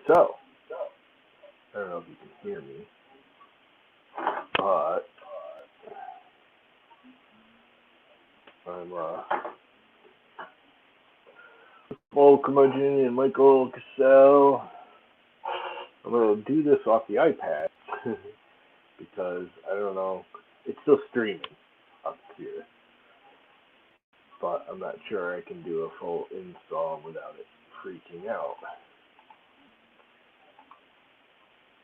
So, I don't know if you can hear me, but I'm Paul Curmudgeon and Michael Cassell. I'm going to do this off the iPad because, I don't know, it's still streaming off the computer. But I'm not sure I can do a full install without it freaking out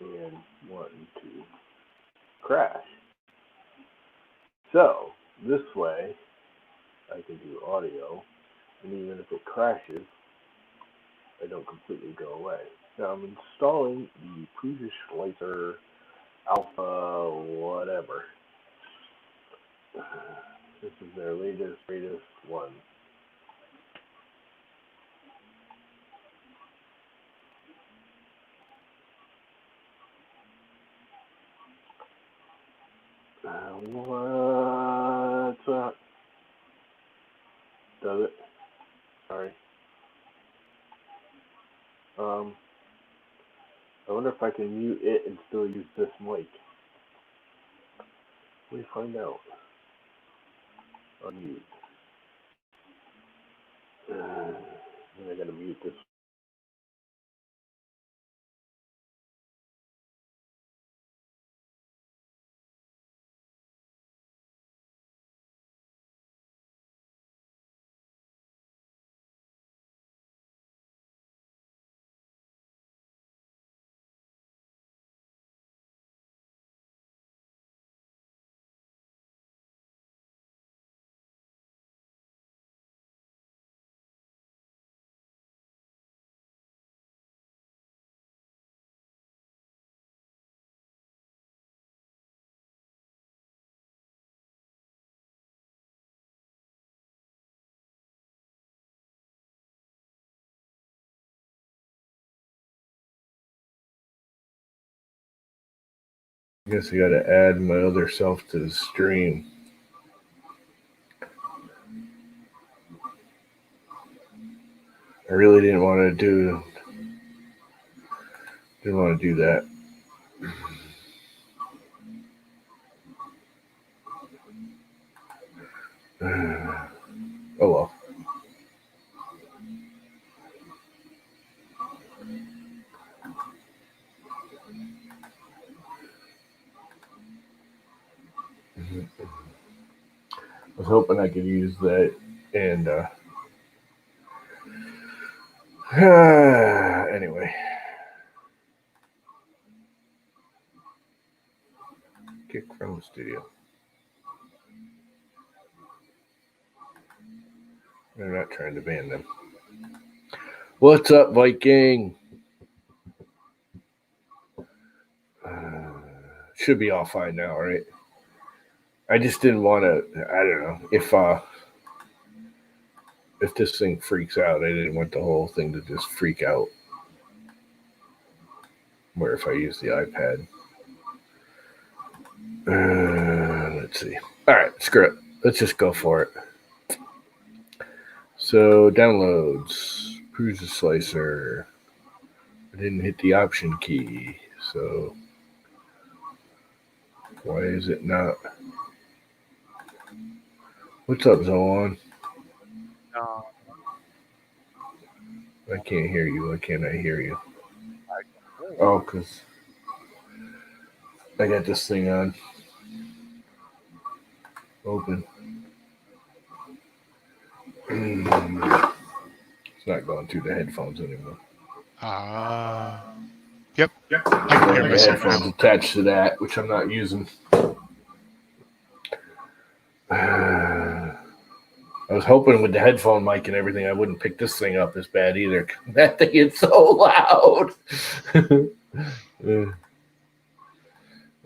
and wanting to crash. So, this way, I can do audio, and even if it crashes, I don't completely go away. Now I'm installing the Prusa Slicer Alpha whatever. This is their latest one. What's that? Does it? Sorry. I wonder if I can mute it and still use this mic. Let me find out. Unmute. Then I gotta mute this. I guess I gotta add my other self to the stream. I really didn't want to do that. Oh well. I was hoping I could use that and anyway. Kick from the studio. They're not trying to ban them. What's up, Viking? Should be all fine now, right? I just didn't want to. I don't know if this thing freaks out. I didn't want the whole thing to just freak out. Where if I use the iPad. Let's see. All right, screw it. Let's just go for it. So downloads, Prusa Slicer. I didn't hit the option key, so why is it not? What's up, Zoan? I can't hear you. Why can't I hear you? Oh, because I got this thing on. Open. It's not going through the headphones anymore. Yep. I can hear myself now. Headphones attached to that, which I'm not using. I was hoping with the headphone mic and everything, I wouldn't pick this thing up as bad either. That thing is so loud.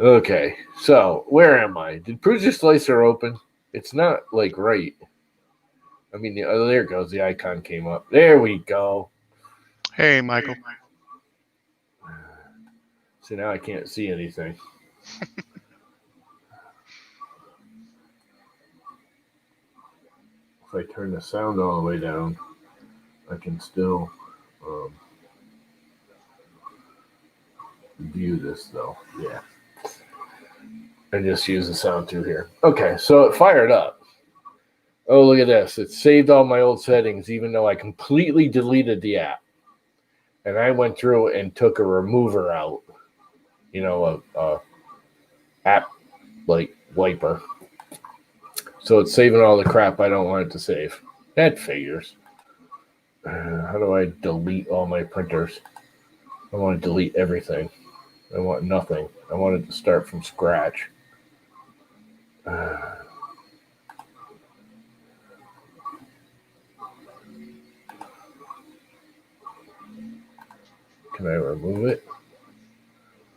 Okay, so where am I? Did Prusa Slicer open? It's not like right. I mean, there it goes. The icon came up. There we go. Hey, Michael. So now I can't see anything. If I turn the sound all the way down, I can still view this, though. Yeah. And just use the sound through here. Okay, so it fired up. Oh, look at this. It saved all my old settings, even though I completely deleted the app. And I went through and took a remover out. A app like wiper. So it's saving all the crap I don't want it to save. That figures. How do I delete all my printers? I want to delete everything. I want nothing. I want it to start from scratch. Can I remove it?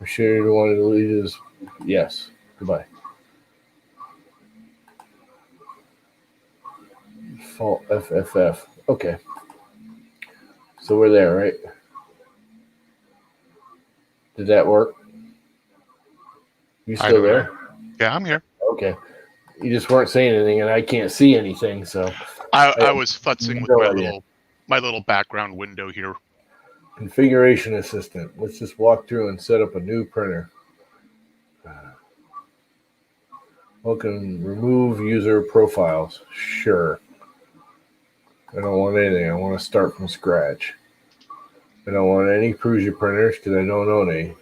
I'm sure you don't want to delete this. Yes. Goodbye. Default FFF. Okay. So we're there, right? Did that work? You still there? Yeah, I'm here. Okay. You just weren't saying anything, and I can't see anything, so. I was futzing with my little background window here. Configuration assistant. Let's just walk through and set up a new printer. Welcome. Remove user profiles. Sure. I don't want anything. I want to start from scratch. I don't want any Prusa printers because I don't own any.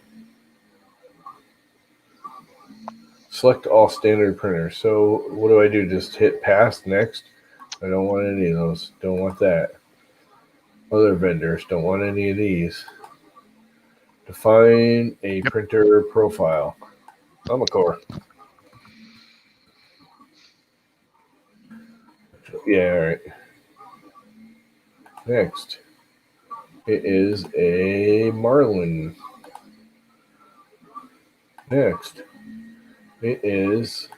Select all standard printers. So what do I do? Just hit pass, next? I don't want any of those. Don't want that. Other vendors. Don't want any of these. Define a printer profile. I'm a core. Yeah, all right. Next. It is a Marlin. Next. It is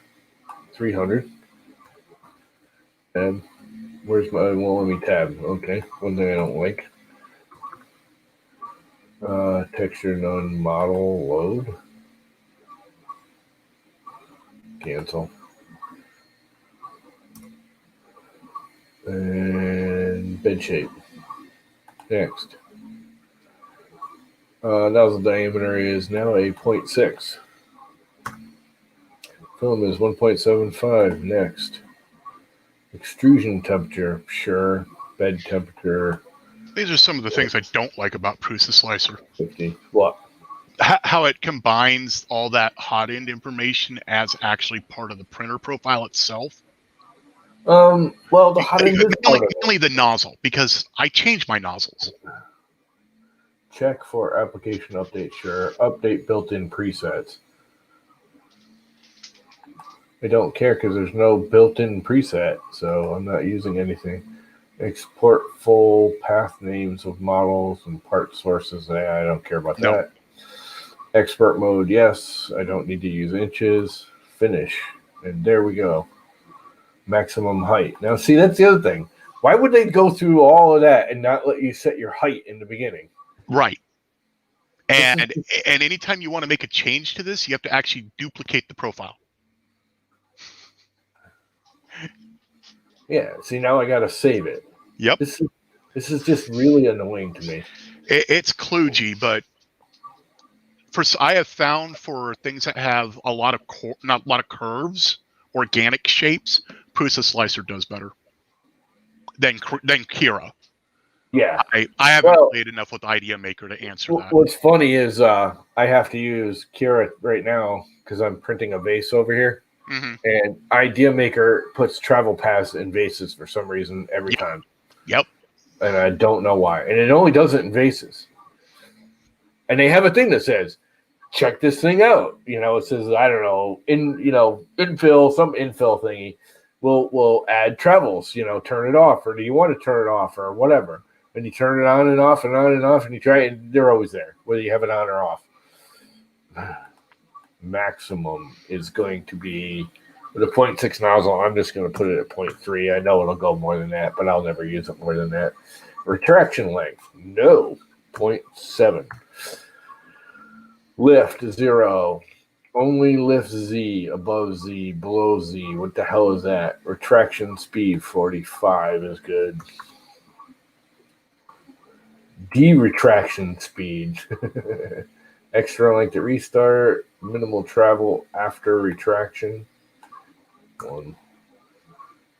300. And where's my, well, let me tab. Okay. One thing I don't like. Texture none model load. Cancel. And bed shape. Next. Nozzle diameter is now a 0.6. Film is 1.75. Next. Extrusion temperature. Sure. Bed temperature. These are some of the things I don't like about Prusa Slicer. 50. What? How it combines all that hot end information as actually part of the printer profile itself. Well, the hot end is mainly the nozzle, because I change my nozzles. Check for application update. Sure. Update built-in presets. I don't care because there's no built-in preset, so I'm not using anything. Export full path names of models and part sources. I don't care about that. Expert mode, yes. I don't need to use inches. Finish. And there we go. Maximum height. Now, see, that's the other thing. Why would they go through all of that and not let you set your height in the beginning? Right. And anytime you want to make a change to this, you have to actually duplicate the profile. Yeah, see, now I got to save it. Yep. This is just really annoying to me. It's kludgy, but I have found for things that have a lot of not a lot of curves, organic shapes, Prusa Slicer does better than Kira. Yeah, I haven't played enough with Idea Maker to answer that. What's funny is I have to use Kira right now because I'm printing a vase over here. Mm-hmm. And Idea Maker puts travel paths in vases for some reason every time. Yep. And I don't know why. And it only does it in vases. And they have a thing that says, check this thing out. It says, I don't know, infill, some infill thingy. We'll add travels, turn it off. Or do you want to turn it off or whatever? And you turn it on and off and on and off. And you try it, and they're always there, whether you have it on or off. Maximum is going to be with a 0.6 nozzle. I'm just going to put it at 0.3. I know it'll go more than that, but I'll never use it more than that. Retraction length, no, 0.7. Lift, 0. Only lift Z, above Z, below Z. What the hell is that? Retraction speed, 45 is good. D-retraction speed. Extra length at restart. Minimal travel after retraction. 1.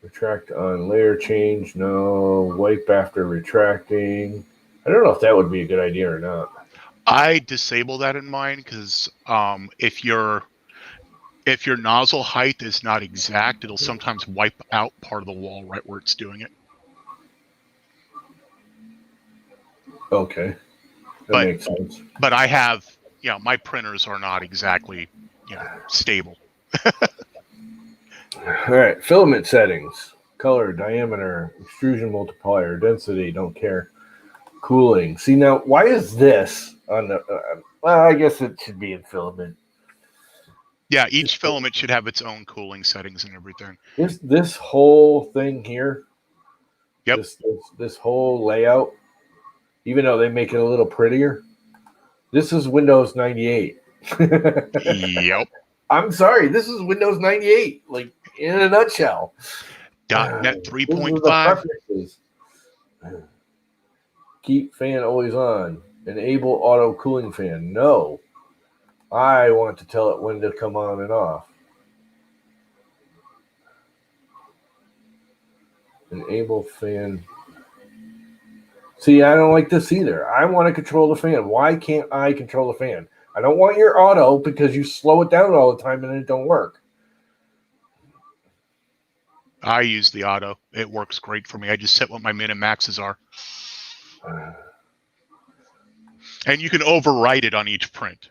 Retract on layer change. No. Wipe after retracting. I don't know if that would be a good idea or not. I disable that in mine because if your nozzle height is not exact, it'll sometimes wipe out part of the wall right where it's doing it. Okay. That makes sense. But I have, my printers are not exactly, stable. All right. Filament settings. Color, diameter, extrusion multiplier, density, don't care. Cooling. See, now, why is this on the... well, I guess it should be in filament. Yeah, each filament should have its own cooling settings and everything. This whole thing here, yep. This whole layout, even though they make it a little prettier, this is Windows 98. Yep. I'm sorry, this is Windows 98, like in a nutshell. .NET 3.5. Keep fan always on. Enable auto cooling fan. No. I want to tell it when to come on and off. Enable fan. See, I don't like this either. I want to control the fan. Why can't I control the fan? I don't want your auto because you slow it down all the time and it don't work. I use the auto. It works great for me. I just set what my min and maxes are. And you can overwrite it on each print.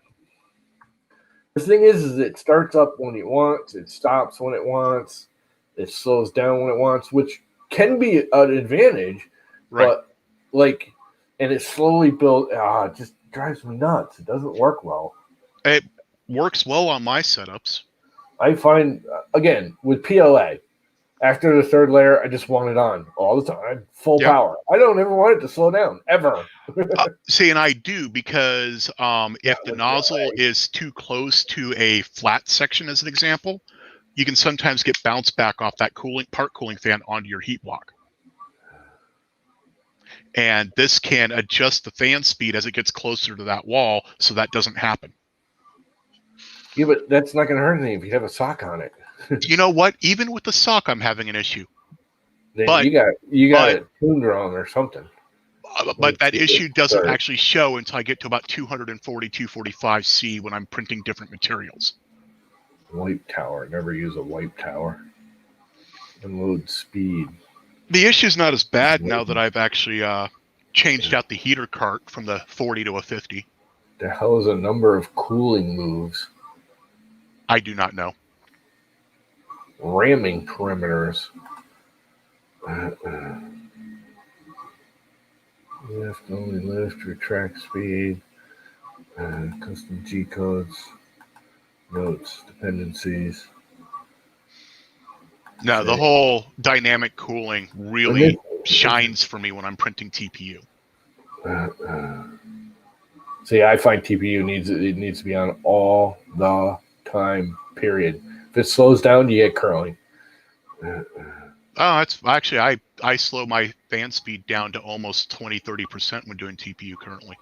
The thing is it starts up when it wants, it stops when it wants, it slows down when it wants, which can be an advantage, right. But and it slowly builds. It just drives me nuts. It doesn't work well. It works well on my setups. I find, again, with PLA, after the third layer, I just want it on all the time, full power. I don't ever want it to slow down, ever. See, and I do because if the nozzle is too close to a flat section, as an example, you can sometimes get bounce back off that cooling fan onto your heat block. And this can adjust the fan speed as it gets closer to that wall, so that doesn't happen. Yeah, but that's not going to hurt anything if you have a sock on it. You know what? Even with the sock, I'm having an issue. Then you got it tuned wrong or something. But that issue doesn't actually show until I get to about 240, 245 C when I'm printing different materials. Wipe tower. Never use a wipe tower. Unload speed. The issue's not as bad now that I've actually changed out the heater cart from the 40 to a 50. The hell is a number of cooling moves? I do not know. Ramming perimeters. Lift, only lift, retract speed, custom G codes, notes, dependencies. No, the whole dynamic cooling really shines for me when I'm printing TPU. See, I find TPU needs to be on all the time, period. If it slows down, you get curling. It's actually I slow my fan speed down to almost 20-30% when doing TPU currently.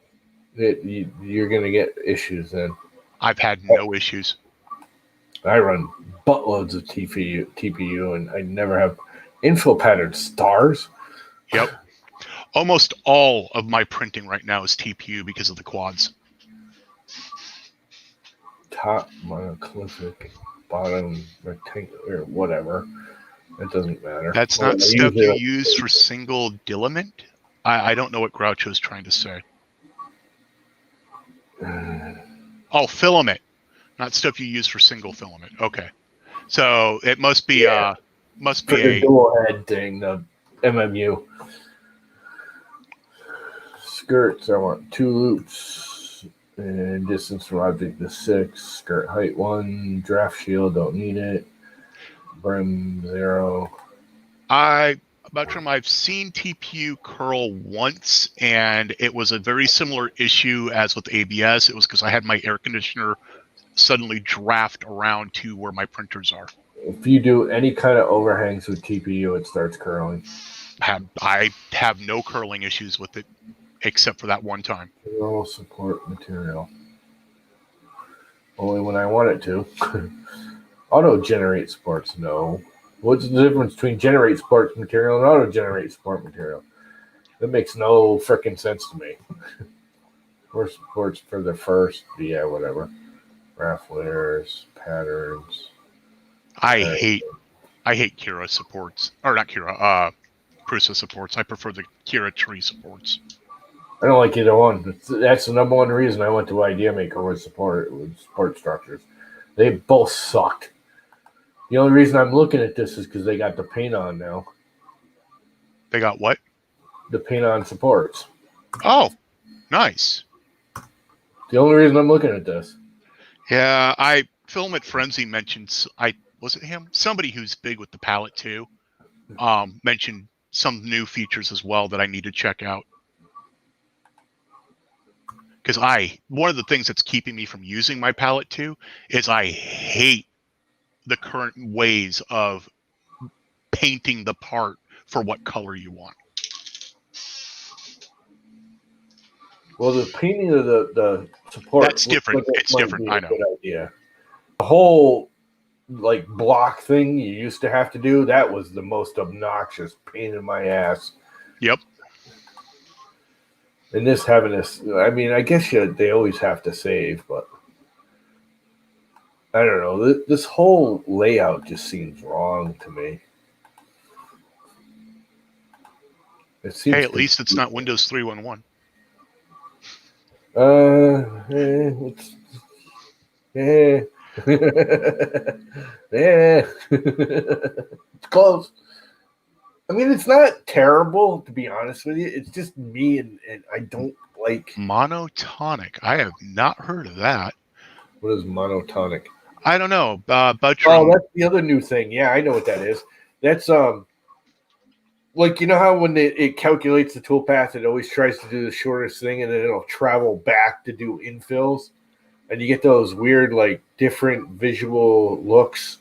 You're gonna get issues then. I've had no issues. I run buttloads of TPU, and I never have infill pattern stars. Yep. Almost all of my printing right now is TPU because of the quads. Top monoclinic, bottom rectangular, whatever. It doesn't matter. That's not stuff you use for single filament? I don't know what Groucho's trying to say. Filament. Not stuff you use for single filament. Okay. So it must be a dual head thing, the MMU. Skirts, I want 2 loops. And distance from object to 6. Skirt height 1. Draft shield, don't need it. Brim 0. I've seen TPU curl once, and it was a very similar issue as with ABS. It was because I had my air conditioner suddenly draft around to where my printers are. If you do any kind of overhangs with TPU, it starts curling. I have no curling issues with it, except for that one time. Roll support material. Only when I want it to. Auto-generate supports, no. What's the difference between generate support material and auto-generate support material? That makes no frickin' sense to me. Or supports for the first, yeah, whatever. Rafflers, patterns. I hate Kira supports. Or not Kira, Prusa supports. I prefer the Kira tree supports. I don't like either one. That's the number one reason I went to Idea Maker with support structures. They both sucked. The only reason I'm looking at this is because they got the paint on now. They got what? The paint on supports. Oh, nice. The only reason I'm looking at this. Yeah, Filament Frenzy mentioned, was it him? Somebody who's big with the palette too, mentioned some new features as well that I need to check out. Because one of the things that's keeping me from using my palette too is I hate the current ways of painting the part for what color you want. Well, the painting of the support. That's different. It's different. I know. Good idea. The whole like block thing you used to have to do, that was the most obnoxious pain in my ass. Yep. And this having this, I mean, I guess they always have to save, but I don't know. This whole layout just seems wrong to me. It seems hey, at least it's not Windows 3.1.1. It's close. I mean, it's not terrible, to be honest with you. It's just me, and I don't like... Monotonic. I have not heard of that. What is monotonic? I don't know. Oh, that's the other new thing. Yeah, I know what that is. That's, like, you know how when it calculates the toolpath, it always tries to do the shortest thing, and then it'll travel back to do infills? And you get those weird, like, different visual looks.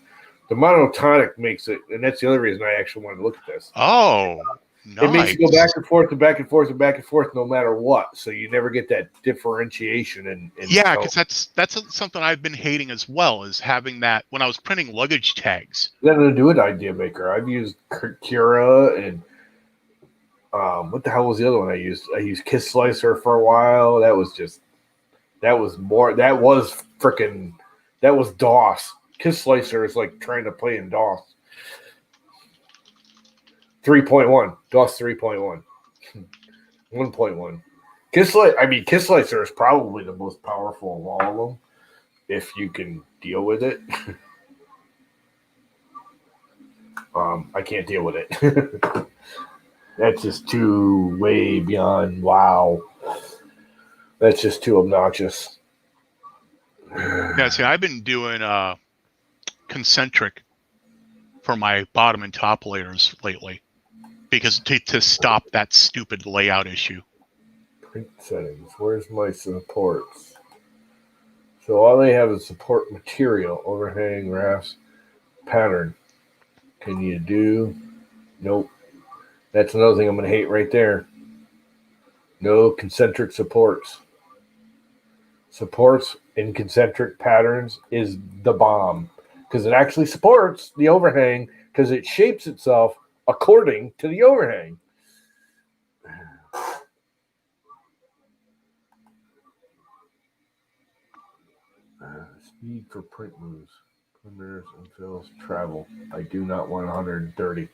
The monotonic makes it, and that's the other reason I actually wanted to look at this. Oh, nice. It makes you go back and forth and back and forth and back and forth no matter what. So you never get that differentiation. Yeah, because that's something I've been hating as well, is having that when I was printing luggage tags. Nothing to do with Idea Maker. I've used Cura and what the hell was the other one I used? I used Kiss Slicer for a while. That was DOS. Kiss Slicer is like trying to play in DOS. 3.1. DOS 3.1. 1.1. Kiss Slicer is probably the most powerful of all of them, if you can deal with it. I can't deal with it. That's just way beyond wow. That's just too obnoxious. Yeah, see, I've been doing concentric for my bottom and top layers lately, because to stop that stupid layout issue. Print settings. Where's my supports? So all they have is support material, overhang, rafts, pattern. Can you do? Nope. That's another thing I'm going to hate right there. No concentric supports. Supports in concentric patterns is the bomb, because it actually supports the overhang because it shapes itself according to the overhang. Speed for print moves. Primers and fills travel. I do not want 130.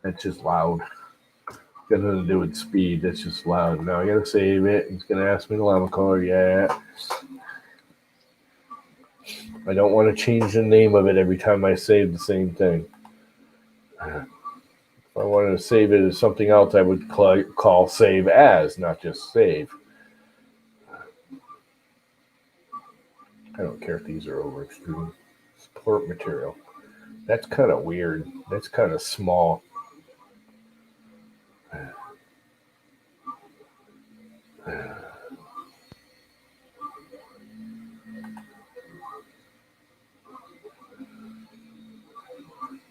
That's just loud. Got nothing to do with speed. That's just loud. Now I gotta save it. It's gonna ask me the llama color. Yeah. I don't want to change the name of it every time I save the same thing. If I wanted to save it as something else, I would call save as, not just save. I don't care if these are over extruded. Support material. That's kind of weird. That's kind of small.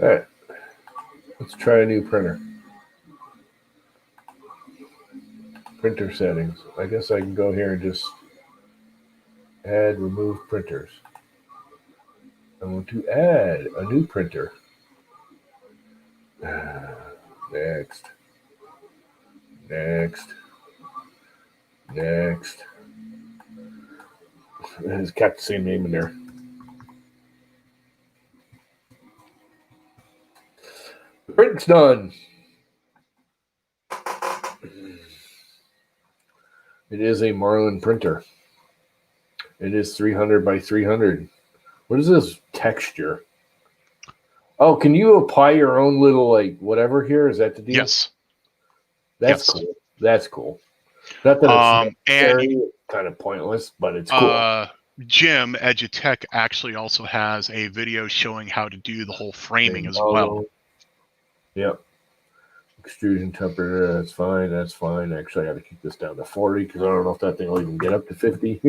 All right. Let's try a new printer. Printer settings. I guess I can go here and just Add remove printers. I want to add a new printer. Next. Next. Next. It's got the same name in there. The print's done. It is a Marlin printer. It is 300 by 300. What is this texture? Oh, can you apply your own little, like, whatever here? Is that the deal? Yes. That's Yes. cool. That's cool. Not that it's necessary, and it's kind of pointless, but it's cool. Jim Edutech actually also has a video showing how to do the whole framing as well. Yep. Extrusion temperature, that's fine. That's fine. Actually, I got to keep this down to 40 because I don't know if that thing will even get up to 50.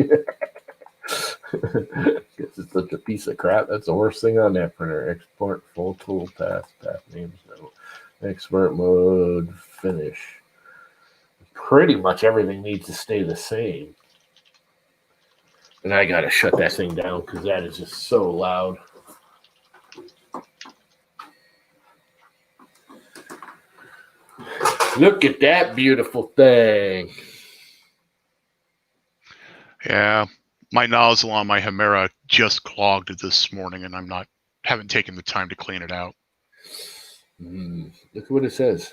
It's just such a piece of crap. That's the worst thing on that printer. Export full tool path names. No. Export mode finish. Pretty much everything needs to stay the same. And I got to shut that thing down because that is just so loud. Look at that beautiful thing. Yeah. My nozzle on my Hemera just clogged this morning, and haven't taken the time to clean it out. Look what it says.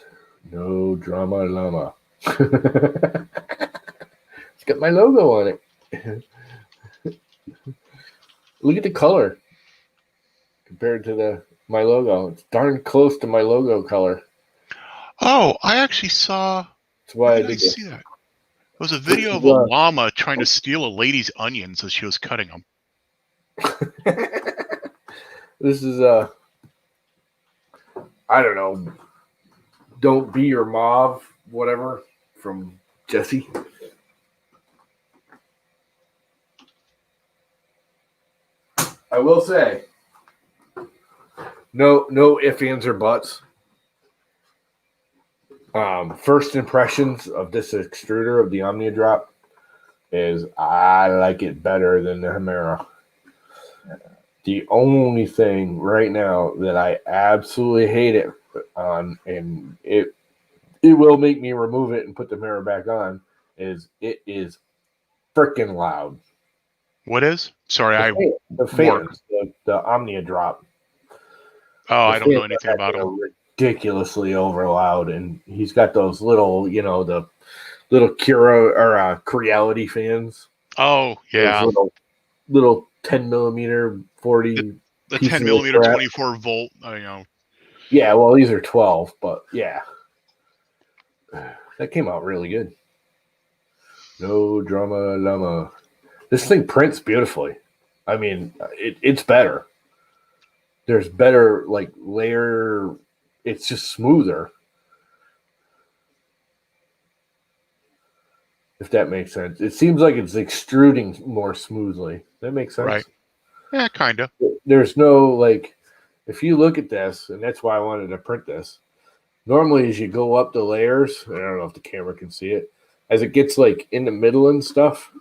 No drama llama. It's got my logo on it. Look at the color compared to my logo. It's darn close to my logo color. Oh, I actually saw. That's why I did did see that. It was a video of a llama trying to steal a lady's onions as she was cutting them. This is I don't know. Don't be your mauve, whatever, from Jesse. I will say, no ifs, ands, or buts. First impressions of this extruder of the Omnia Drop is I like it better than the Hemera. The only thing right now that I absolutely hate it on, and it will make me remove it and put the Hemera back on, is it is freaking loud. What is? Sorry, the fans, the Omnia Drop. Oh, I don't know anything about them. Ridiculously over loud, and he's got those little, the little Creality fans. Oh yeah, little 10 millimeter 40. The 10 millimeter 24 volt. Yeah, well, these are 12, but yeah, that came out really good. No drama llama. This thing prints beautifully. I mean, it's better. There's better layer. It's just smoother. If that makes sense. It seems like it's extruding more smoothly. That makes sense? Right. Yeah, kind of. There's no, if you look at this, and that's why I wanted to print this, normally as you go up the layers, I don't know if the camera can see it, as it gets in the middle and stuff,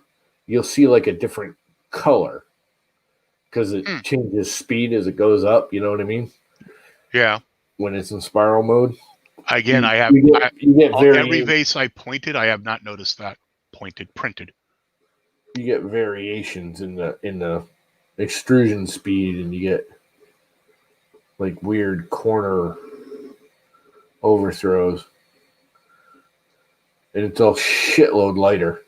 you'll see a different color because it changes speed as it goes up. You know what I mean? Yeah. When it's in spiral mode. Again, you get every vase I pointed, I have not noticed that printed. You get variations in the extrusion speed, and you get weird corner overthrows, and it's all shitload lighter.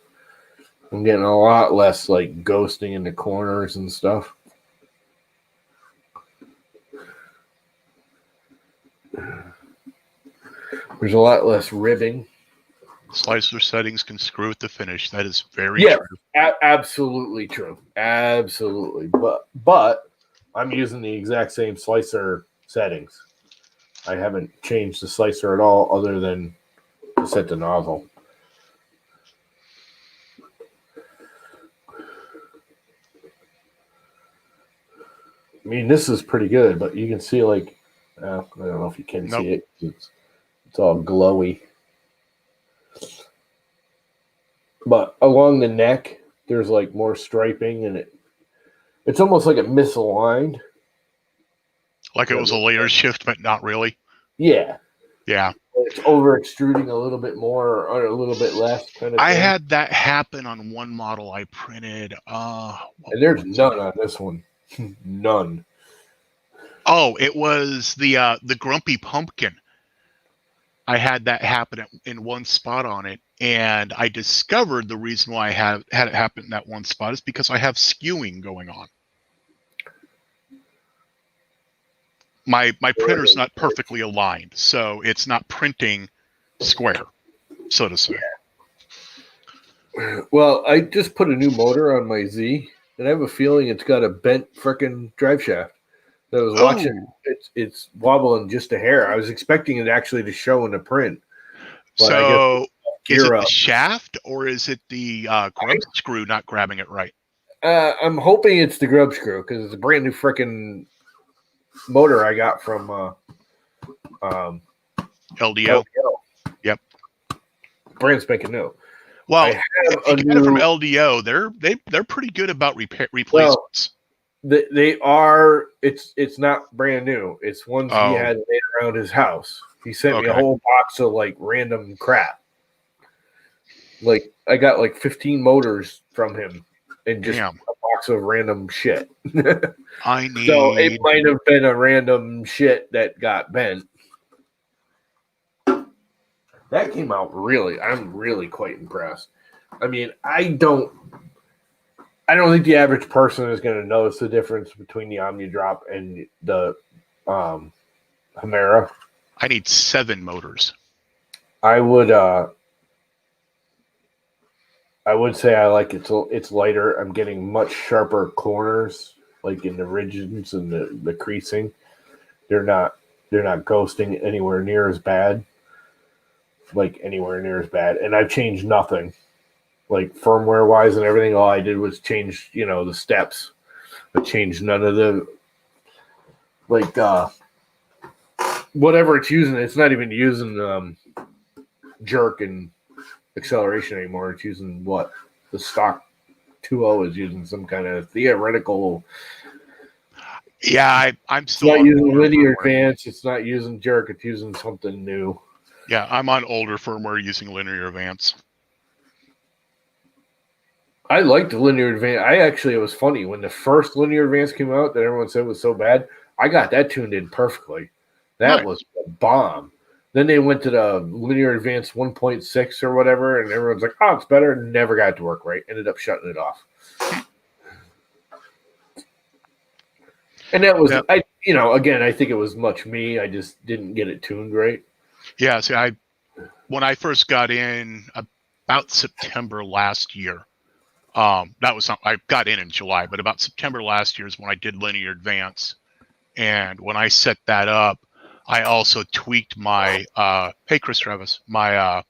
I'm getting a lot less ghosting in the corners and stuff. There's a lot less ribbing. Slicer settings can screw with the finish. That is very true. Absolutely true. Absolutely. But I'm using the exact same slicer settings. I haven't changed the slicer at all other than to set the nozzle. I mean, this is pretty good, but you can see I don't know if you can see it. It's all glowy. But along the neck, There's like more striping, and it's almost like a misaligned. Like it was a layer shift, but not really. Yeah. Yeah. It's over extruding a little bit more or a little bit less kind of I thing. had that happen on one model I printed. And there's none on this one. None. Oh, it was the Grumpy Pumpkin. I had that happen in one spot on it, and I discovered the reason why I had it happen in that one spot is because I have skewing going on. My printer's not perfectly aligned, so it's not printing square, so to say. Well, I just put a new motor on my Z, and I have a feeling it's got a bent frickin' drive shaft. I was watching it's wobbling just a hair. I was expecting it actually to show in the print. But so is it the shaft or is it the grub screw not grabbing it right? I'm hoping it's the grub screw because it's a brand new frickin' motor I got from LDO. Yep. Brand spanking new. Well, if you get it from LDO, they're pretty good about replacements. Well, they are. It's not brand new. It's ones he had made around his house. He sent me a whole box of like random crap. Like I got like 15 motors from him and just a box of random shit. I need. So it might have been a random shit that got bent. That came out really. I'm really quite impressed. I mean, I don't think the average person is going to notice the difference between the Omni Drop and the Hemera. I need 7 motors. I would say I like it's lighter. I'm getting much sharper corners, like in the ridges and the creasing. They're not ghosting anywhere near as bad. And I've changed nothing. Like firmware wise and everything, all I did was change, the steps. I changed none of the whatever it's using. It's not even using jerk and acceleration anymore. It's using what the stock 2.0 is using, some kind of theoretical. Yeah, I'm still not using linear advance. It's not using jerk. It's using something new. Yeah, I'm on older firmware using linear advance. I liked the linear advance. It was funny when the first linear advance came out that everyone said was so bad. I got that tuned in perfectly. That was a bomb. Then they went to the linear advance 1.6 or whatever, and everyone's like, "Oh, it's better." Never got it to work right. Ended up shutting it off. And that was, again, I think it was much me. I just didn't get it tuned right. Yeah. See, when I first got in about September last year. I got in July, but about September last year is when I did linear advance. And when I set that up, I also tweaked my, hey, Chris Travis, my,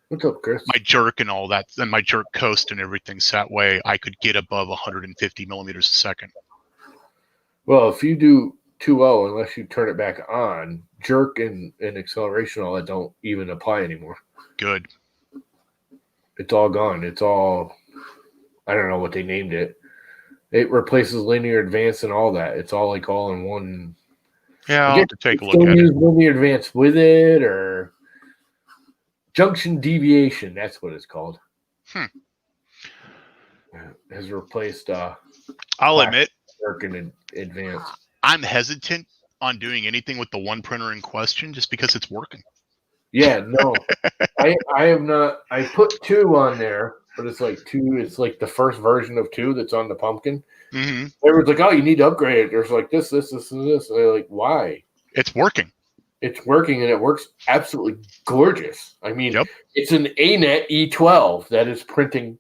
what's up, Chris? My jerk and all that, and my jerk coast and everything. So that way I could get above 150 millimeters a second. Well, if you do 2.0, unless you turn it back on, jerk and acceleration, all that don't even apply anymore. Good. It's all gone. It's all... I don't know what they named it. It replaces linear advance and all that. It's all all in one. Yeah, I'll have to take a look at it. Use linear advance with it or junction deviation. That's what it's called. Has replaced. I'll admit, work in advance. I'm hesitant on doing anything with the one printer in question just because it's working. Yeah, no, I am not. I put 2 on there. But it's like 2. It's like the first version of 2 that's on the pumpkin. Mm-hmm. Everyone's like, "Oh, you need to upgrade it." There's like this, and this. And they're like, "Why?" It's working. It's working, and it works absolutely gorgeous. I mean, It's an ANET E12 that is printing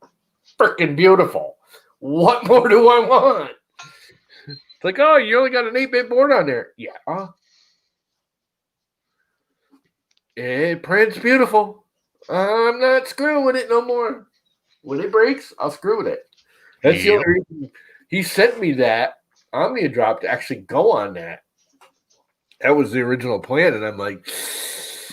freaking beautiful. What more do I want? It's like, oh, you only got an 8-bit board on there. Yeah. It prints beautiful. I'm not screwing with it no more. When it breaks, I'll screw with it. That's the only reason he sent me that Omnia Drop to actually go on that. That was the original plan, and I'm like,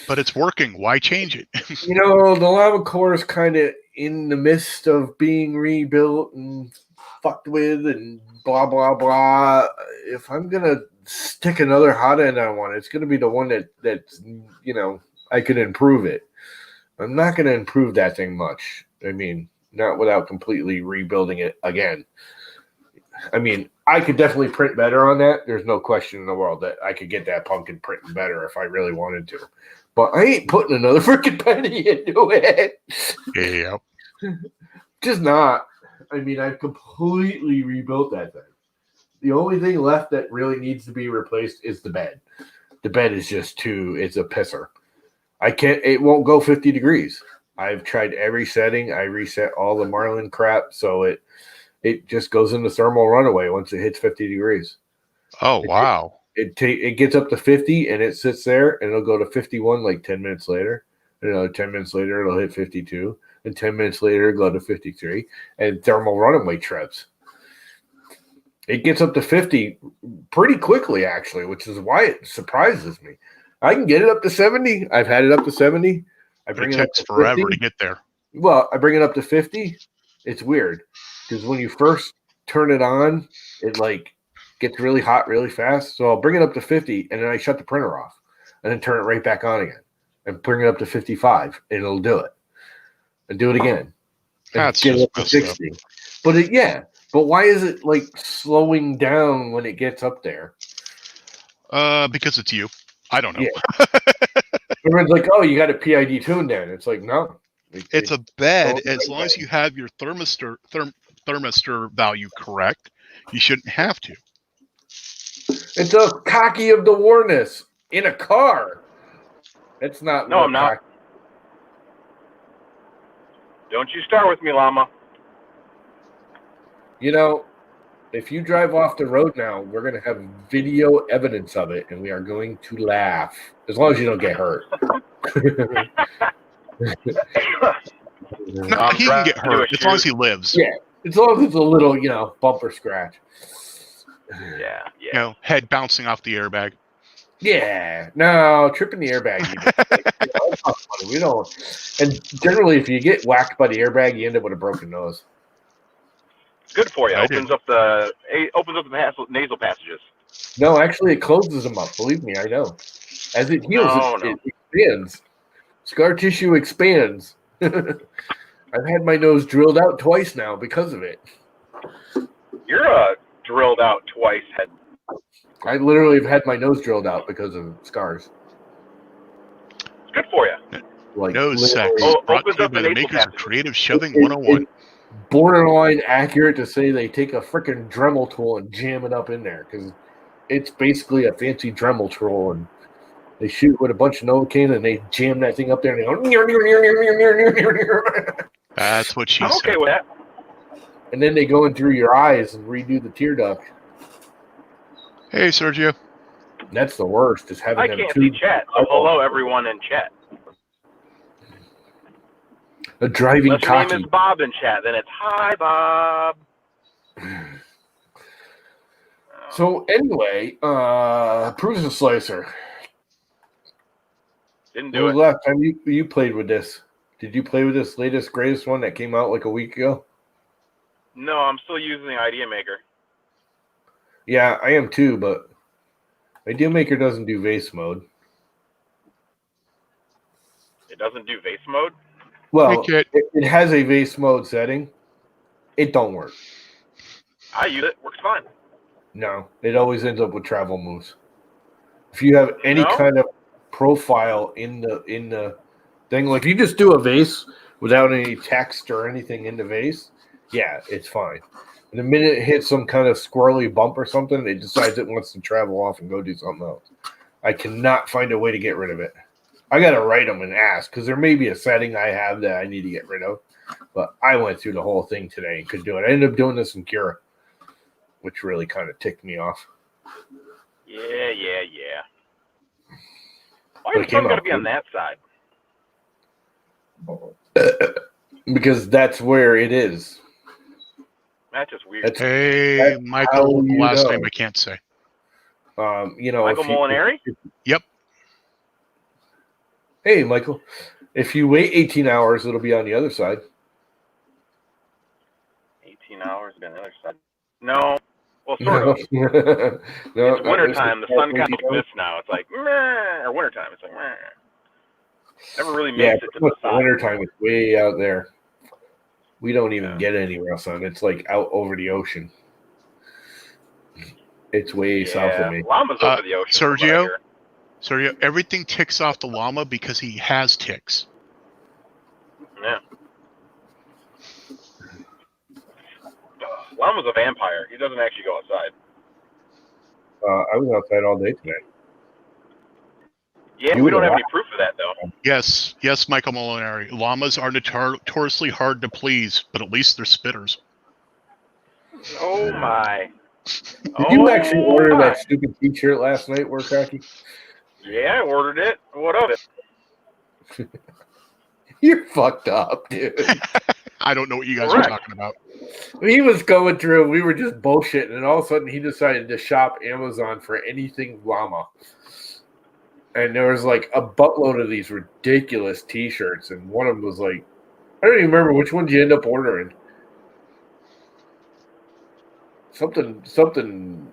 But it's working. Why change it? You know, the lava core is kind of in the midst of being rebuilt and fucked with and blah, blah, blah. If I'm going to stick another hot end on one, it's going to be the one that's, you know, I could improve it. I'm not going to improve that thing much. I mean, not without completely rebuilding it again. I mean, I could definitely print better on that. There's no question in the world that I could get that pumpkin printing better if I really wanted to. But I ain't putting another freaking penny into it. Yeah. Just not. I mean, I've completely rebuilt that thing. The only thing left that really needs to be replaced is the bed. The bed is just it's a pisser. It won't go 50 degrees. I've tried every setting. I reset all the Marlin crap, so it just goes into thermal runaway once it hits 50 degrees. Oh, wow. It gets up to 50 and it sits there and it'll go to 51 like 10 minutes later. And another 10 minutes later, it'll hit 52. And 10 minutes later, it'll go to 53. And thermal runaway trips. It gets up to 50 pretty quickly, actually, which is why it surprises me. I can get it up to 70. I've had it up to 70. It takes forever to get there. Well, I bring it up to 50. It's weird because when you first turn it on, it like gets really hot really fast. So I'll bring it up to 50 and then I shut the printer off and then turn it right back on again and bring it up to 55 and it'll do it and do it again. That's get just it up to 60. But but why is it like slowing down when it gets up there? Because it's you. I don't know. Yeah. Everyone's like, oh, you got a PID tuned in. It's like, no. It's a bed. As long as you have your thermistor value correct, you shouldn't have to. It's a cocky of the warness in a car. It's not. No, I'm not. Don't you start with me, Llama. You know, if you drive off the road now, we're going to have video evidence of it, and we are going to laugh. As long as you don't get hurt. No, he can get hurt as long as he lives. Yeah, as long as it's a little, bumper scratch. Yeah. You know, head bouncing off the airbag. Yeah, no, tripping the airbag. We don't. And generally, if you get whacked by the airbag, you end up with a broken nose. Good for you. Opens up the nasal passages. No, actually, it closes them up. Believe me, I know. As it heals, it expands. Scar tissue expands. I've had my nose drilled out twice now because of it. You're drilled out twice head. I literally have had my nose drilled out because of scars. It's good for you. Like nose sex. Brought to you by the makers of Creative Shoving 101. Borderline accurate to say they take a freaking Dremel tool and jam it up in there because it's basically a fancy Dremel tool, and they shoot with a bunch of Novocaine and they jam that thing up there and they go. That's what she said. I'm okay with that. And then they go in through your eyes and redo the tear duct. Hey, Sergio. That's the worst. Is having. I can't see chat. So hello, everyone in chat. A driving Unless cocky. your name is Bob in chat, then it's hi, Bob. So anyway, Prusa Slicer. Didn't do it. Last time you played with this, did you play with this latest greatest one that came out like a week ago? No, I'm still using the Idea Maker. Yeah, I am too, but Idea Maker doesn't do vase mode. It doesn't do vase mode? Well, it has a vase mode setting. It don't work. I use it. Works fine. No, it always ends up with travel moves. If you have any kind of profile in the thing, like you just do a vase without any text or anything in the vase, yeah, it's fine. And the minute it hits some kind of squirrely bump or something, it decides it wants to travel off and go do something else. I cannot find a way to get rid of it. I got to write them and ask because there may be a setting I have that I need to get rid of. But I went through the whole thing today and could do it. I ended up doing this in Cura, which really kind of ticked me off. Yeah. Why is it going to be on that side? Because that's where it is. That's just weird. Hey, Michael, last name I can't say. Michael Molinari? Yep. Hey, Michael, if you wait 18 hours, it'll be on the other side. 18 hours on the other side. No. Well, sort of. No, It's wintertime. The sun kind of like this now. It's like, meh. Or wintertime. It's like, meh. Never really makes it to the side. Wintertime is way out there. We don't even get anywhere, son. It's like out over the ocean. It's way south of me. Llama's over the ocean. Sergio, everything ticks off the llama because he has ticks. Yeah. Llama's a vampire. He doesn't actually go outside. I was outside all day today. Yeah, we don't have any proof of that, though. Yes, Michael Molinari. Llamas are notoriously hard to please, but at least they're spitters. Oh, my. Did you actually order that stupid T-shirt last night, Warcracky? Yeah, I ordered it. What of it? You're fucked up, dude. I don't know what you guys are talking about. He was going through, we were just bullshitting, and all of a sudden he decided to shop Amazon for anything llama. And there was like a buttload of these ridiculous T-shirts, and one of them was like, I don't even remember which one you end up ordering. Something,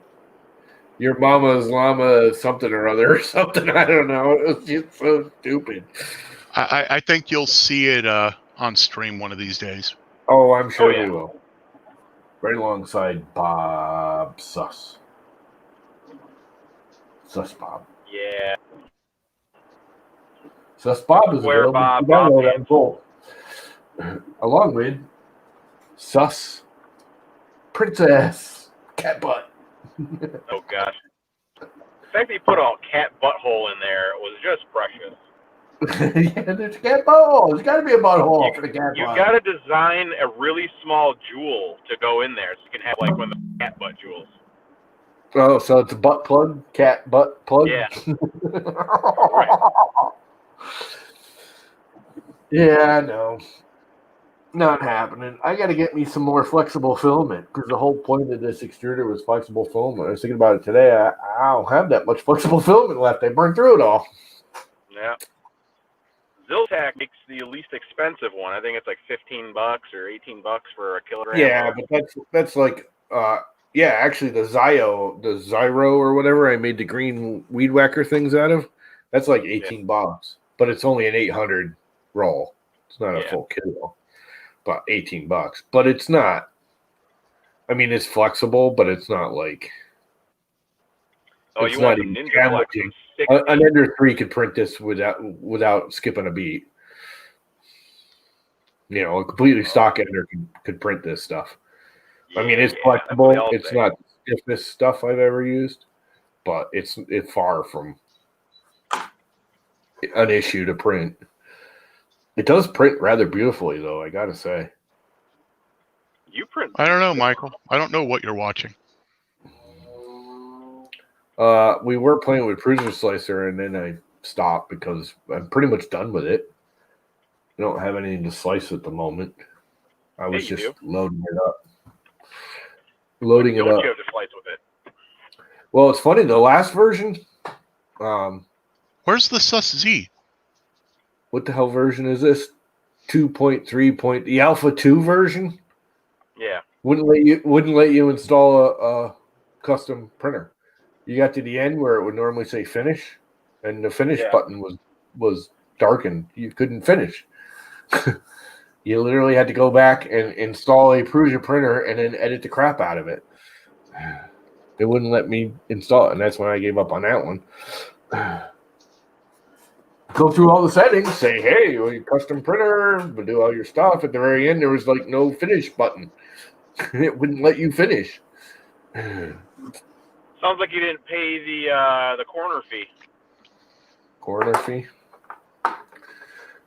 your mama's llama, something or other, or something. I don't know. It was just so stupid. I think you'll see it on stream one of these days. Oh, I'm sure we will. Right alongside Bob Sus. Sus Bob. Yeah. Sus Bob is Where available. Bob Along with Sus Princess Cat Butt. Oh, gosh. The fact that you put a cat butthole in there was just precious. Yeah, there's a cat butthole. There's got to be a butthole for the cat butt. You got to design a really small jewel to go in there so you can have like one of the cat butt jewels. Oh, so it's a butt plug? Cat butt plug? Yeah. Right. Yeah, no. Not happening. I got to get me some more flexible filament because the whole point of this extruder was flexible filament. I was thinking about it today. I don't have that much flexible filament left. I burned through it all. Yeah. Ziltac makes the least expensive one. I think it's like $15 or $18 for a kilogram. Yeah, but that's like actually the Zyro or whatever I made the green weed whacker things out of. That's like $18, but it's only an 800 roll. It's not a full kilo. About $18, but it's not. I mean, it's flexible, but it's not like. Oh, it's you not want even Ninja challenging. An Ender 3 could print this without skipping a beat. You know, a completely stock Ender could print this stuff. I mean, it's flexible. It's not the stiffest stuff I've ever used, but it's far from an issue to print. It does print rather beautifully, though, I gotta say. You print. I don't know, Michael. I don't know what you're watching. We were playing with Prusa Slicer, and then I stopped because I'm pretty much done with it. I don't have anything to slice at the moment. I was just loading it up. What do you have to slice with it? Well, it's funny. The last version. Where's the Sus Z? What the hell version is this? 2.3. The Alpha 2 version? Yeah. Wouldn't let you install a custom printer. You got to the end where it would normally say finish, and the finish button was darkened. You couldn't finish. You literally had to go back and install a Prusa printer and then edit the crap out of it. They wouldn't let me install it, and that's when I gave up on that one. Go through all the settings, say, hey, custom printer, do all your stuff. At the very end, there was like no finish button. It wouldn't let you finish. Sounds like you didn't pay the corner fee. Corner fee?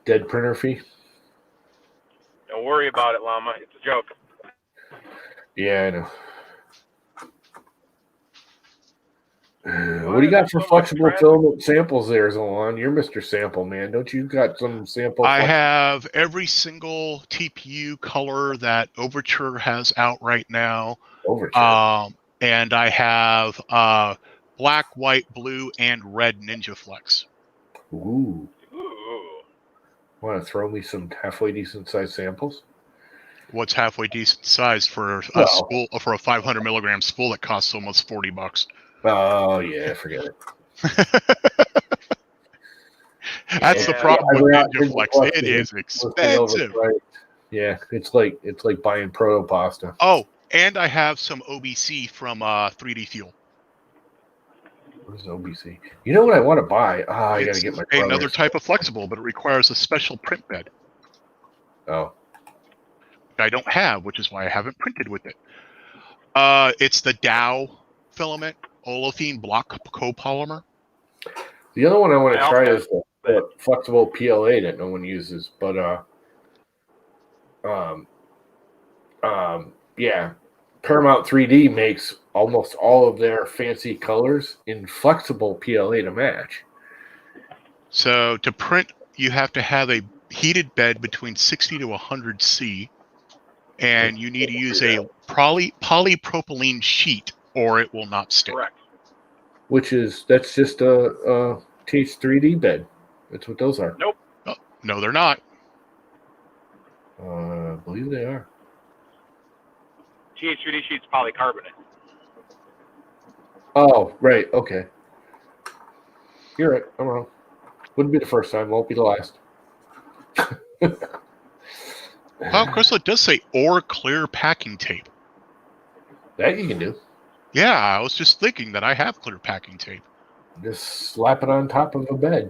Dead printer fee? Don't worry about it, Llama. It's a joke. Yeah, I know. What do you got for flexible filament samples there, Zolon? You're Mr. Sample, man. Don't you got some sample? I have every single TPU color that Overture has out right now. Overture. And I have black, white, blue, and red Ninja Flex. Ooh. Want to throw me some halfway decent sized samples? What's halfway decent size for a Well. spool, for a 500 milligram spool that costs almost $40? Oh yeah, forget it. That's the problem with Ninja Flex. It is expensive. Yeah, it's like buying proto pasta. Oh, and I have some OBC from 3D Fuel. What is OBC? You know what I want to buy? I got to get my brother's. Another type of flexible, but it requires a special print bed. Oh. I don't have, which is why I haven't printed with it. It's the Dow filament olefin block copolymer. The other one I want to try is the flexible PLA that no one uses, but yeah, Paramount 3D makes almost all of their fancy colors in flexible PLA to match. So to print, you have to have a heated bed between 60 to 100 C, and you need to use a polypropylene sheet, or it will not stick. Correct. That's just a TH3D bed. That's what those are. Nope. Oh, no, they're not. I believe they are. TH3D sheet's polycarbonate. Oh, right. Okay. You're right. I'm wrong. Wouldn't be the first time. Won't be the last. Well, Crystal, it does say or clear packing tape. That you can do. Yeah, I was just thinking that I have clear packing tape. Just slap it on top of a bed.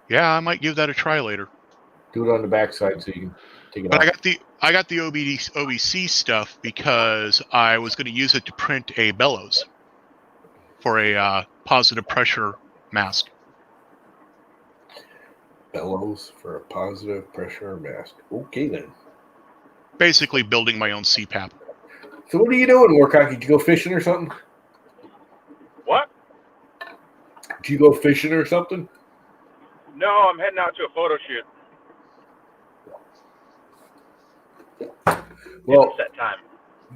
Yeah, I might give that a try later. Do it on the backside so you can take it But off. I got the OBC stuff because I was going to use it to print a bellows for a positive pressure mask. Bellows for a positive pressure mask. Okay, then. Basically building my own CPAP. So what are you doing, Warcock? Did you go fishing or something? What? Did you go fishing or something? No, I'm heading out to a photo shoot. Well, set time.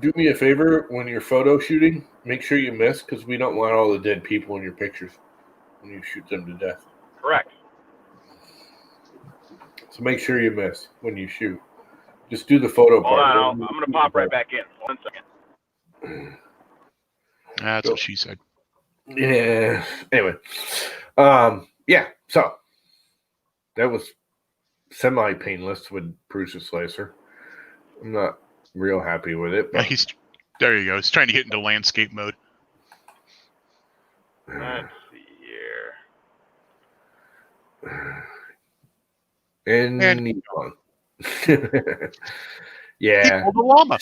Do me a favor when you're photo shooting. Make sure you miss because we don't want all the dead people in your pictures when you shoot them to death. Correct. So make sure you miss when you shoot. Just do the photo Hold part. on, I'm going to pop right back in. 1 second. That's what she said. Yeah. Anyway. Yeah. So that was semi-painless with Prusa Slicer. I'm not real happy with it. But there you go. He's trying to get into landscape mode. Let's see here. And yeah. The llama.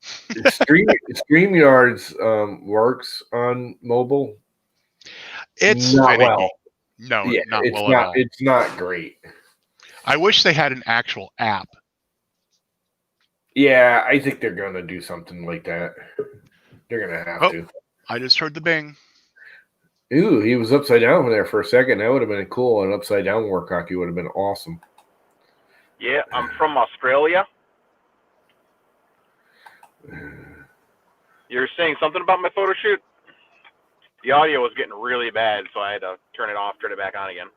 StreamYards works on mobile. It's not finicky. well. No, Yeah, not it's well not, at all. It's not great. I wish they had an actual app. Yeah, I think they're going to do something like that. They're going to have to. I just heard the bing. Ooh, he was upside down there for a second. That would have been cool. An upside down work hockey would have been awesome. Yeah, I'm from Australia. You're saying something about my photo shoot? The audio was getting really bad, so I had to turn it off, turn it back on again.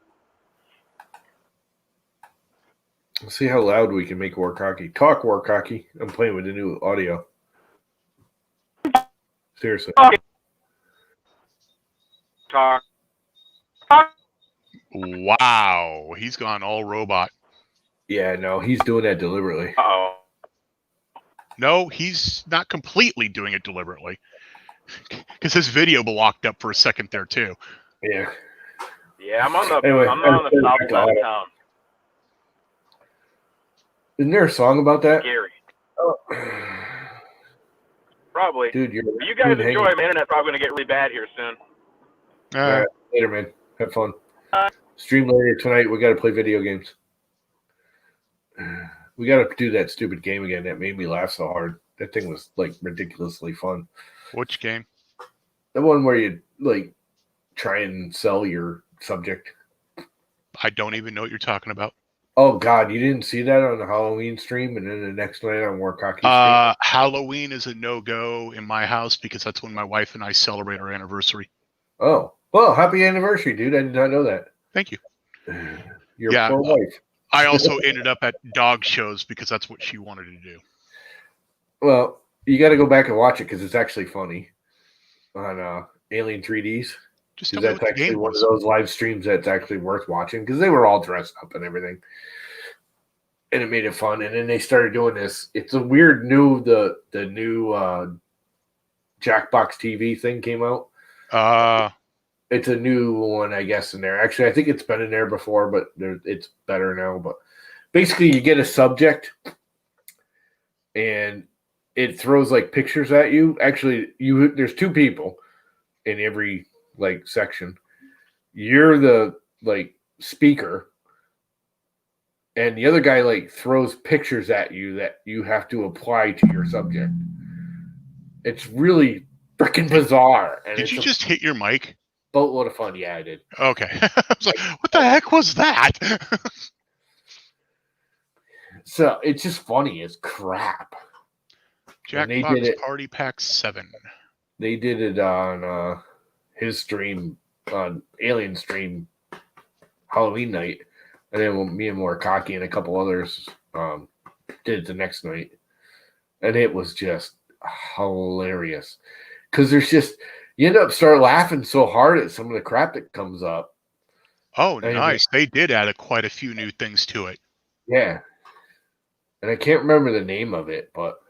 Let's see how loud we can make work hockey. Talk work hockey. I'm playing with the new audio. Seriously. Talk. Wow, he's gone all robot. Yeah, no, he's doing that deliberately. Uh-oh. No, he's not completely doing it deliberately. Because his video blocked up for a second there too. Yeah. Yeah, I'm on the south side of town. Isn't there a song about that? Scary. Oh. Probably. Dude, you guys enjoy. My internet's probably going to get really bad here soon. All right, later, man. Have fun. Stream later tonight. We got to play video games. We got to do that stupid game again. That made me laugh so hard. That thing was like ridiculously fun. Which game? The one where you like try and sell your subject. I don't even know what you're talking about. Oh God, you didn't see that on the Halloween stream, and then the next night on Work Hockey stream? Halloween is a no-go in my house because that's when my wife and I celebrate our anniversary. Oh, well, happy anniversary, dude! I did not know that. Thank you. Your poor wife. I also ended up at dog shows because that's what she wanted to do. Well, you got to go back and watch it because it's actually funny on Alien 3Ds. Just Because tell me that's what the actually game one was. of those live streams that's actually worth watching because they were all dressed up and everything. And it made it fun. And then they started doing this. It's a weird new, the new Jackbox TV thing came out. It's a new one, I guess, in there. Actually, I think it's been in there before, but it's better now. But basically, you get a subject, and it throws like pictures at you. Actually, there's two people in every like section. You're the like speaker, and the other guy like throws pictures at you that you have to apply to your subject. It's really freaking bizarre. And Did you just hit your mic? Boatload of fun. Yeah, I did. Okay. I was like, what the heck was that? So it's just funny as crap. Jackbox Party Pack 7. They did it on his stream, on Alien stream, Halloween night. And then me and Morakaki and a couple others did it the next night. And it was just hilarious. Because there's just, you end up start laughing so hard at some of the crap that comes up. Oh, nice. They did add quite a few new things to it. Yeah. And I can't remember the name of it, but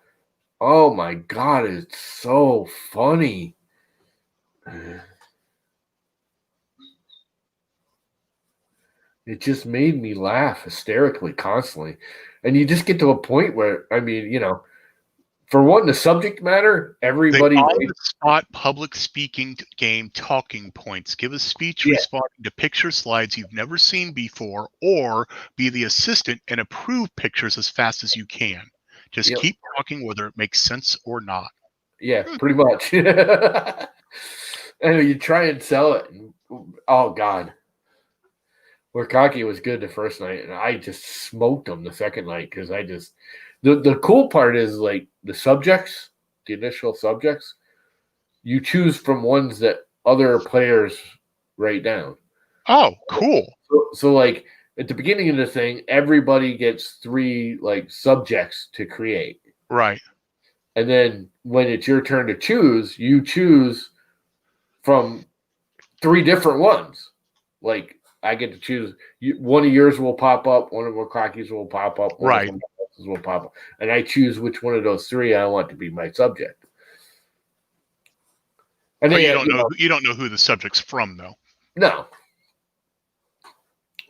oh my God, it's so funny. It just made me laugh hysterically constantly. And you just get to a point where, I mean, you know, for one, the subject matter, everybody. They on the spot public speaking game talking points. Give a speech responding to picture slides you've never seen before, or be the assistant and approve pictures as fast as you can. Just keep talking whether it makes sense or not. Yeah, pretty much. And you try and sell it. And, oh, God. Wakaki was good the first night, and I just smoked him the second night because I just – the cool part is, like, the subjects, the initial subjects, you choose from ones that other players write down. Oh, cool. So like, at the beginning of the thing, everybody gets 3, like, subjects to create. Right. And then when it's your turn to choose, you choose from 3 different ones. Like, I get to choose. One of yours will pop up. One of Wakaki's will pop up. One right. of else's will pop up. And I choose which one of those 3 I want to be my subject. And but then, you don't know who the subject's from, though. No.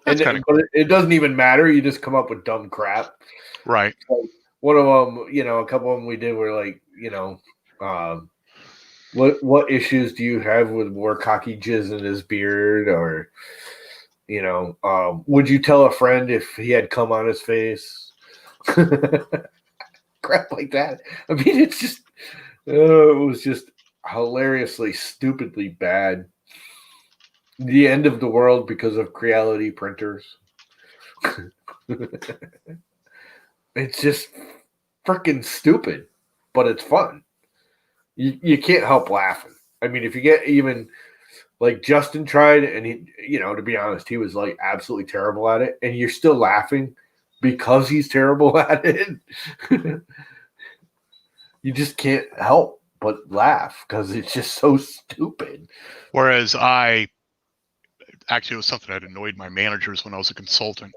That's kind of cool. But it doesn't even matter. You just come up with dumb crap. Right. So one of them, a couple of them we did were like, what issues do you have with more cocky jizz in his beard? Or, would you tell a friend if he had cum on his face? Crap like that. I mean, it's just, it was just hilariously, stupidly bad. The end of the world because of Creality printers. It's just freaking stupid, but it's fun. You can't help laughing. I mean, if you get even like Justin tried, and he, to be honest, he was like absolutely terrible at it, and you're still laughing because he's terrible at it. You just can't help but laugh because it's just so stupid. Whereas actually, it was something that annoyed my managers when I was a consultant.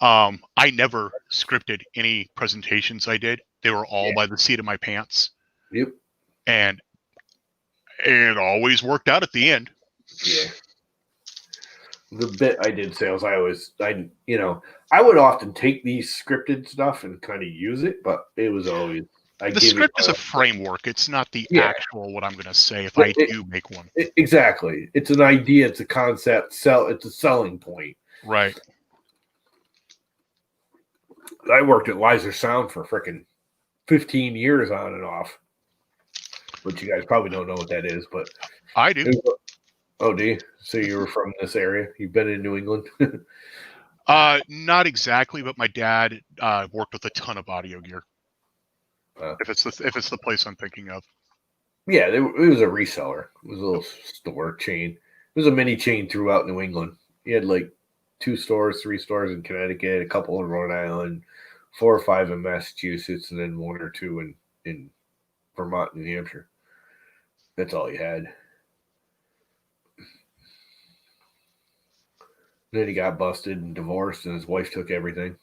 I never scripted any presentations I did. They were all by the seat of my pants. Yep. And it always worked out at the end. Yeah. The bit I did sales, I would often take these scripted stuff and kind of use it, but it was always the script is a framework. It's not the actual what I'm going to say if I do make one. Exactly. It's an idea. It's a concept. It's a selling point. Right. I worked at Weiser Sound for freaking 15 years on and off. Which you guys probably don't know what that is, but I do. Oh, do you? So you were from this area? You've been in New England? Not exactly, but my dad worked with a ton of audio gear. If it's the place I'm thinking of. Yeah, it was a reseller. It was a little store chain. It was a mini chain throughout New England. You had like 2 stores, 3 stores in Connecticut, a couple in Rhode Island, 4 or 5 in Massachusetts, and then 1 or 2 in Vermont and New Hampshire. That's all he had. Then he got busted and divorced, and his wife took everything.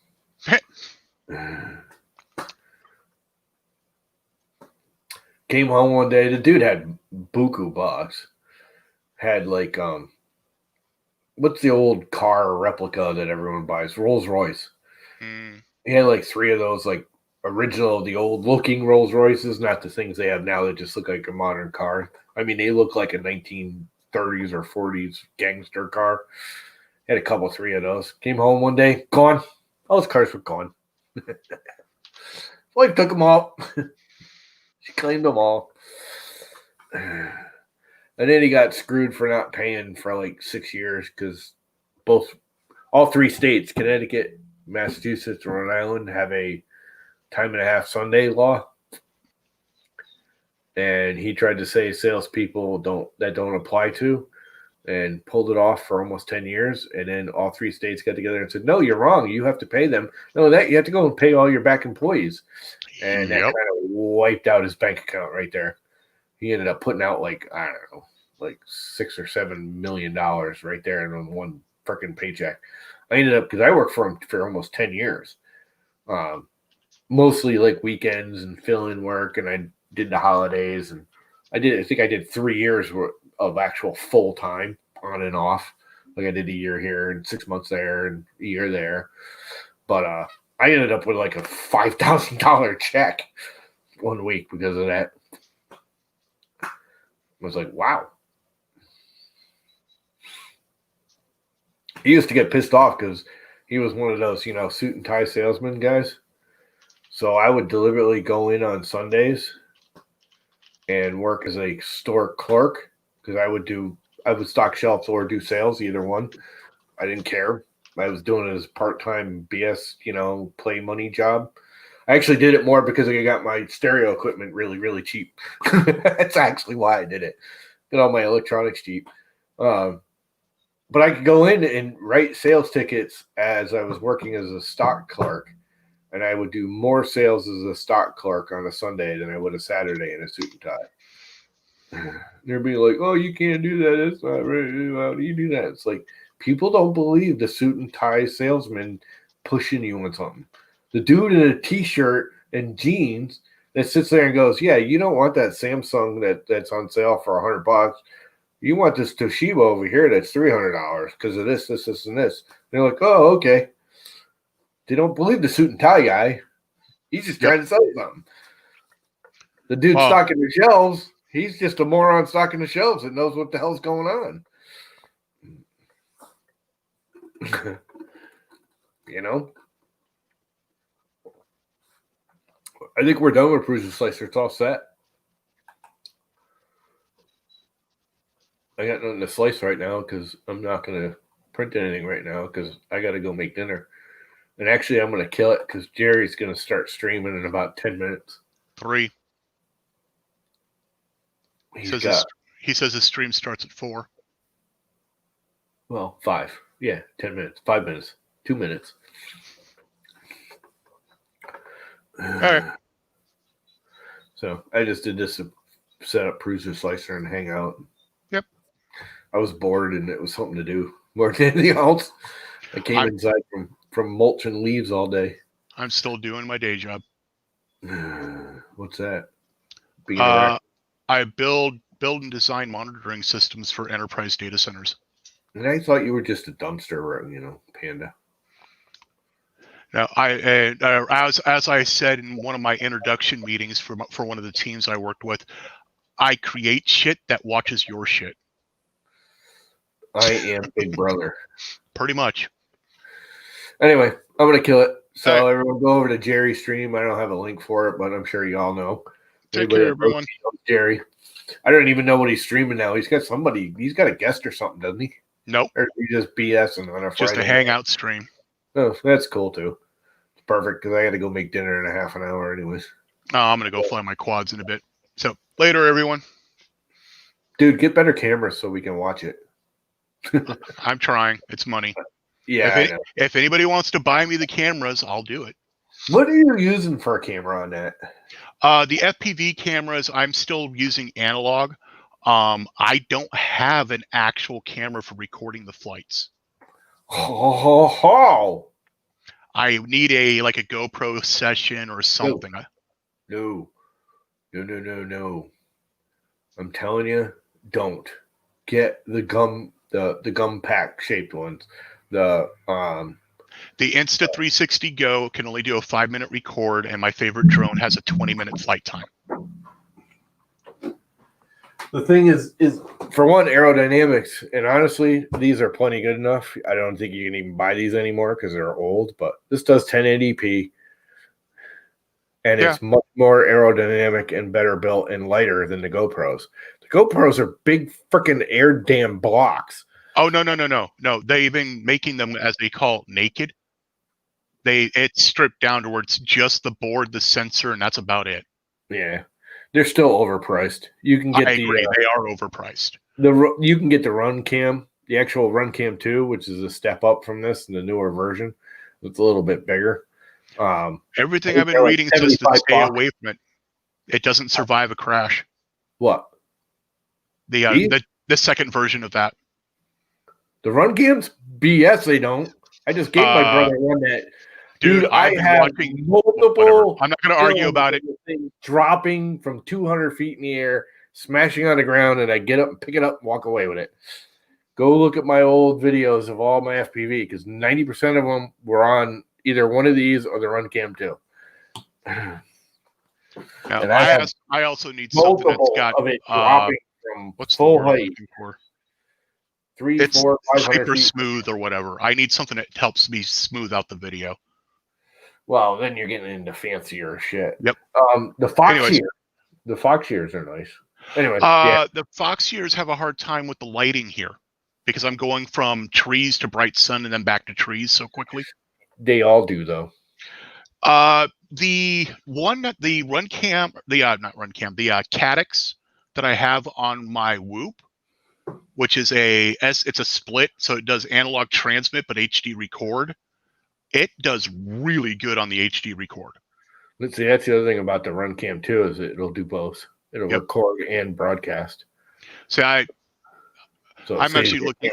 Came home one day. The dude had buku bucks. Had like what's the old car replica that everyone buys? Rolls Royce. He had like 3 of those, like original, the old looking Rolls Royces, not the things they have now that just look like a modern car. I mean, they look like a 1930s or 40s gangster car. Had a couple, 3 of those. Came home one day, gone. All his cars were gone. Wife took them all. She claimed them all. And then he got screwed for not paying for like 6 years because all 3 states, Connecticut, Massachusetts, and Rhode Island, have a time and a half Sunday law. And he tried to say salespeople don't apply to, and pulled it off for almost 10 years. And then all 3 states got together and said, no, you're wrong. You have to pay them. No, that you have to go and pay all your back employees. And that kind of wiped out his bank account right there. He ended up putting out like, I don't know, like $6 or $7 million right there in one freaking paycheck. I ended up, because I worked for him for almost 10 years. Mostly like weekends and fill-in work, and I did the holidays, and I think I did 3 years of actual full time on and off. Like I did a year here and 6 months there and a year there. But I ended up with like a $5,000 check one week because of that. I was like, wow. He used to get pissed off because he was one of those, suit and tie salesman guys. So I would deliberately go in on Sundays and work as a store clerk, because I would stock shelves or do sales, either one. I didn't care. I was doing it as part-time BS, play money job. I actually did it more because I got my stereo equipment really, really cheap. That's actually why I did it. Got all my electronics cheap. But I could go in and write sales tickets as I was working as a stock clerk. And I would do more sales as a stock clerk on a Sunday than I would a Saturday in a suit and tie. They're being like, oh, you can't do that. It's not right. How do you do that? It's like, people don't believe the suit and tie salesman pushing you on something. The dude in a T-shirt and jeans that sits there and goes, yeah, you don't want that Samsung that's on sale for $100. You want this Toshiba over here that's $300 because of this, and this. They're like, oh, okay. They don't believe the suit and tie guy. He's just trying to sell something. The dude stocking the shelves, he's just a moron stocking the shelves that knows what the hell's going on. I think we're done with Prusa Slicer. It's all set. I got nothing to slice right now because I'm not going to print anything right now because I got to go make dinner. And actually, I'm going to kill it because Jerry's going to start streaming in about 10 minutes. 3. He says his stream starts at 4. Well, 5. Yeah, 10 minutes. 5 minutes. 2 minutes. All right. So I just did this to set up Prusa Slicer and hang out. Yep. I was bored and it was something to do more than anything else. I came inside from mulching leaves all day. I'm still doing my day job. What's that? I build and design monitoring systems for enterprise data centers. And I thought you were just a dumpster, panda. Now, as I said in one of my introduction meetings for one of the teams I worked with, I create shit that watches your shit. I am Big Brother. Pretty much. Anyway, I'm going to kill it. So right. Everyone go over to Jerry's stream. I don't have a link for it, but I'm sure you all know. Take care, everyone. Jerry. I don't even know what he's streaming now. He's got a guest or something, doesn't he? Nope. Or he just BSing on a Friday. Just a hangout stream. Oh, that's cool too. It's perfect because I got to go make dinner in a half an hour anyways. No, I'm going to go fly my quads in a bit. So later, everyone. Dude, get better cameras so we can watch it. I'm trying. It's money. Yeah, I know. If anybody wants to buy me the cameras, I'll do it. What are you using for a camera on that? The FPV cameras, I'm still using analog. I don't have an actual camera for recording the flights. Oh. I need a GoPro session or something. No. I'm telling you, don't get the gum pack shaped ones. The Insta360 Go can only do a 5-minute record, and my favorite drone has a 20-minute flight time. The thing is for one, aerodynamics, and honestly, these are plenty good enough. I don't think you can even buy these anymore because they're old, but this does 1080p, and it's much more aerodynamic and better built and lighter than the GoPros. The GoPros are big freaking air dam blocks. Oh, no. They've been making them, as they call it, naked. It's stripped down to where it's just the board, the sensor, and that's about it. Yeah. They're still overpriced. You can get I agree. They are overpriced. You can get the Run Cam, the actual Run Cam 2, which is a step up from this in the newer version. It's a little bit bigger. Everything I've been reading says to stay away from it. It doesn't survive a crash. What? The second version of that. The Run Cams? BS, they don't. I just gave my brother one that. Dude, I have multiple. I'm not going to argue about it. Dropping from 200 feet in the air, smashing on the ground, and I get up and pick it up and walk away with it. Go look at my old videos of all my FPV because 90% of them were on either one of these or the Run Cam 2. Now, I also need something that's got of it dropping from full height. 300, 400, 500 hyper feet. smooth or whatever. I need something that helps me smooth out the video. Well, then you're getting into fancier shit. Yep. The Fox shears are nice. Anyway, the Fox shears have a hard time with the lighting here because I'm going from trees to bright sun and then back to trees so quickly. They all do though. The Caddx that I have on my Whoop, which is it's a split, so it does analog transmit but HD record. It does really good on the HD record. Let's see. That's the other thing about the Run Cam 2 is it'll do both. It'll record and broadcast. So I'm actually looking.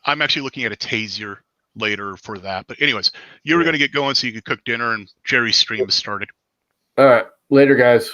I'm actually looking at a Taser later for that. But anyways, you were going to get going so you could cook dinner, and Jerry's stream has started. All right, later, guys.